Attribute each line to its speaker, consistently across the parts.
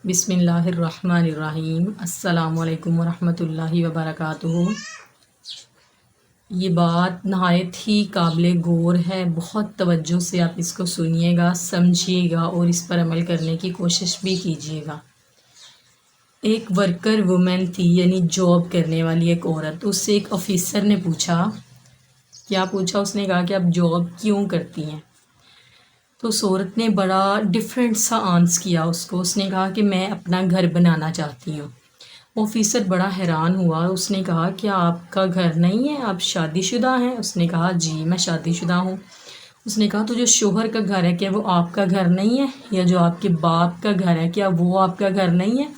Speaker 1: بسم اللہ الرحمن الرحیم۔ السلام علیکم ورحمۃ اللہ وبرکاتہ۔ یہ بات نہایت ہی قابل غور ہے، بہت توجہ سے آپ اس کو سنیے گا، سمجھیے گا اور اس پر عمل کرنے کی کوشش بھی کیجیے گا۔ ایک ورکر وومن تھی، یعنی جاب کرنے والی ایک عورت۔ اس سے ایک آفیسر نے پوچھا، کیا پوچھا؟ اس نے کہا کہ آپ جاب کیوں کرتی ہیں؟ تو اس عورت نے بڑا ڈفرینٹ سا آنسر کیا اس کو۔ اس نے کہا کہ میں اپنا گھر بنانا چاہتی ہوں۔ آفیسر بڑا حیران ہوا۔ اس نے کہا کیا آپ کا گھر نہیں ہے، آپ شادی شدہ ہیں؟ اس نے کہا جی میں شادی شدہ ہوں۔ اس نے کہا تو جو شوہر کا گھر ہے کیا وہ آپ کا گھر نہیں ہے؟ یا جو آپ کے باپ کا گھر ہے کیا وہ آپ کا گھر نہیں ہے؟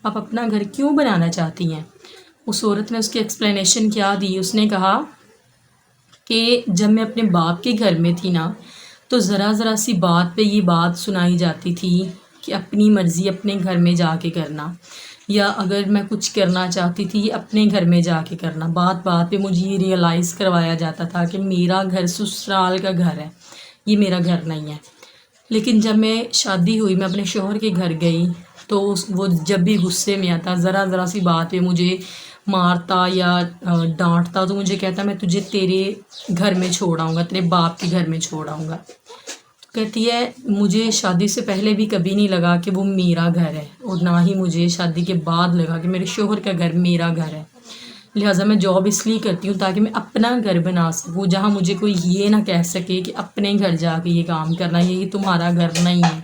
Speaker 1: آپ اپنا گھر کیوں بنانا چاہتی ہیں؟ اس عورت نے اس کی ایکسپلینیشن کیا دی؟ اس نے کہا کہ جب میں اپنے باپ کے گھر میں تھی نا، تو ذرا ذرا سی بات پہ یہ بات سنائی جاتی تھی کہ اپنی مرضی اپنے گھر میں جا کے کرنا، یا اگر میں کچھ کرنا چاہتی تھی یہ اپنے گھر میں جا کے کرنا۔ بات بات پہ مجھے یہ ریئلائز کروایا جاتا تھا کہ میرا گھر سسرال کا گھر ہے، یہ میرا گھر نہیں ہے۔ لیکن جب میں شادی ہوئی، میں اپنے شوہر کے گھر گئی، تو وہ جب بھی غصے میں آتا، ذرا ذرا سی بات پہ مجھے مارتا یا ڈانٹتا، تو مجھے کہتا میں تجھے تیرے گھر میں چھوڑ آؤں گا، تیرے باپ کے گھر میں چھوڑ آؤں گا۔ کہتی ہے مجھے شادی سے پہلے بھی کبھی نہیں لگا کہ وہ میرا گھر ہے، اور نہ ہی مجھے شادی کے بعد لگا کہ میرے شوہر کا گھر میرا گھر ہے۔ لہٰذا میں جاب اس لیے کرتی ہوں تاکہ میں اپنا گھر بنا سکوں، جہاں مجھے کوئی یہ نہ کہہ سکے کہ اپنے گھر جا کے یہ کام کرنا، یہ تمہارا گھر نہیں ہے۔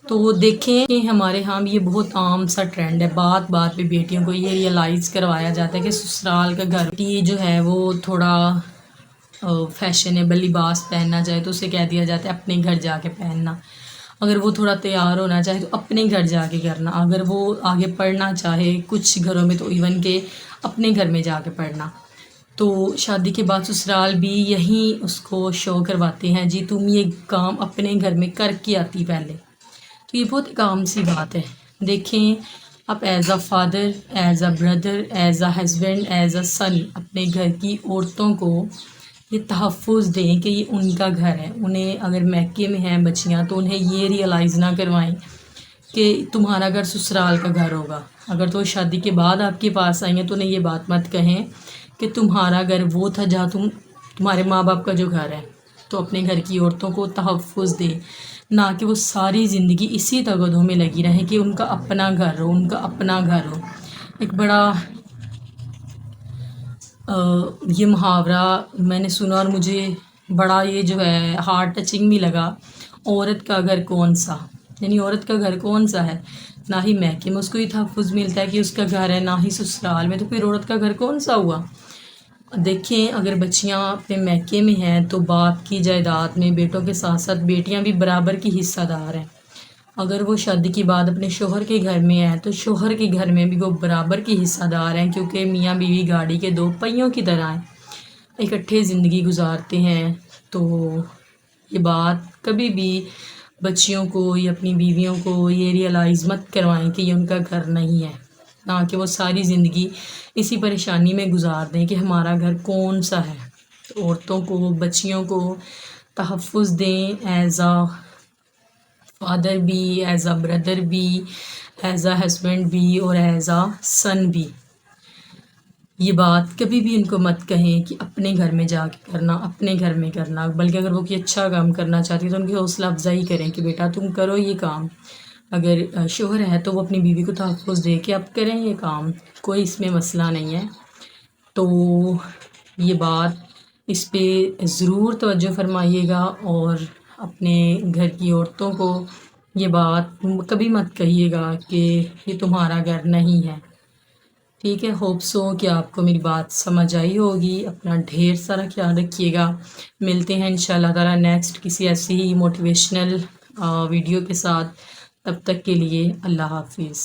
Speaker 1: تو دیکھیں کہ ہمارے ہاں بھی یہ بہت عام سا ٹرینڈ ہے، بات بات پہ بیٹیوں کو یہ ریئلائز کروایا جاتا ہے کہ سسرال کا گھر یہ جو ہے وہ تھوڑا فیشنیبل لباس پہننا چاہے تو اسے کہہ دیا جاتا ہے اپنے گھر جا کے پہننا، اگر وہ تھوڑا تیار ہونا چاہے تو اپنے گھر جا کے کرنا، اگر وہ آگے پڑھنا چاہے کچھ گھروں میں تو ایون کہ اپنے گھر میں جا کے پڑھنا۔ تو شادی کے بعد سسرال بھی یہیں اس کو شو کرواتے ہیں، جی تم یہ کام اپنے گھر میں کر کے آتی پہلے۔ تو یہ بہت ایک عام سی بات ہے۔ دیکھیں آپ as a father, as a brother, as a husband, as a son اپنے گھر کی عورتوں کو یہ تحفظ دیں کہ یہ ان کا گھر ہے۔ انہیں اگر میکے میں ہیں بچیاں تو انہیں یہ ریئلائز نہ کروائیں کہ تمہارا گھر سسرال کا گھر ہوگا۔ اگر تو شادی کے بعد آپ کے پاس آئی ہیں تو انہیں یہ بات مت کہیں کہ تمہارا گھر وہ تھا جہاں تمہارے ماں باپ کا جو گھر ہے۔ تو اپنے گھر کی عورتوں کو تحفظ دے، نہ کہ وہ ساری زندگی اسی تگدوں میں لگی رہیں کہ ان کا اپنا گھر ہو، ان کا اپنا گھر ہو۔ ایک بڑا یہ محاورہ میں نے سنا اور مجھے بڑا یہ جو ہے ہارٹ ٹچنگ بھی لگا، عورت کا گھر کون سا، یعنی عورت کا گھر کون سا ہے؟ نہ ہی میکے میں اس کو یہ تحفظ ملتا ہے کہ اس کا گھر ہے، نہ ہی سسرال میں، تو پھر عورت کا گھر کون سا ہوا؟ دیکھیں اگر بچیاں اپنے میکے میں ہیں تو باپ کی جائیداد میں بیٹوں کے ساتھ ساتھ بیٹیاں بھی برابر کی حصہ دار ہیں۔ اگر وہ شادی کے بعد اپنے شوہر کے گھر میں ہیں تو شوہر کے گھر میں بھی وہ برابر کی حصہ دار ہیں، کیونکہ میاں بیوی گاڑی کے دو پہیوں کی طرح ہیں، اکٹھے زندگی گزارتے ہیں۔ تو یہ بات کبھی بھی بچیوں کو یا اپنی بیویوں کو یہ ریئلائز مت کروائیں کہ یہ ان کا گھر نہیں ہے، نہ کہ وہ ساری زندگی اسی پریشانی میں گزار دیں کہ ہمارا گھر کون سا ہے۔ عورتوں کو، بچیوں کو تحفظ دیں، ایز اے فادر بھی، ایز اے بردر بھی، ایز اے ہسبینڈ بھی اور ایز اے سن بھی۔ یہ بات کبھی بھی ان کو مت کہیں کہ اپنے گھر میں جا کے کرنا، اپنے گھر میں کرنا، بلکہ اگر وہ کوئی اچھا کام کرنا چاہتی ہے تو ان کی حوصلہ افزائی کریں کہ بیٹا تم کرو یہ کام۔ اگر شوہر ہے تو وہ اپنی بیوی کو تحفظ دے کہ آپ کریں یہ کام، کوئی اس میں مسئلہ نہیں ہے۔ تو یہ بات اس پہ ضرور توجہ فرمائیے گا، اور اپنے گھر کی عورتوں کو یہ بات کبھی مت کہیے گا کہ یہ تمہارا گھر نہیں ہے۔ ٹھیک ہے، ہوپ سو کہ آپ کو میری بات سمجھ آئی ہوگی۔ اپنا ڈھیر سارا خیال رکھیے گا۔ ملتے ہیں انشاءاللہ تعالیٰ نیکسٹ کسی ایسی ہی موٹیویشنل ویڈیو کے ساتھ۔ تب تک کے لیے اللہ حافظ۔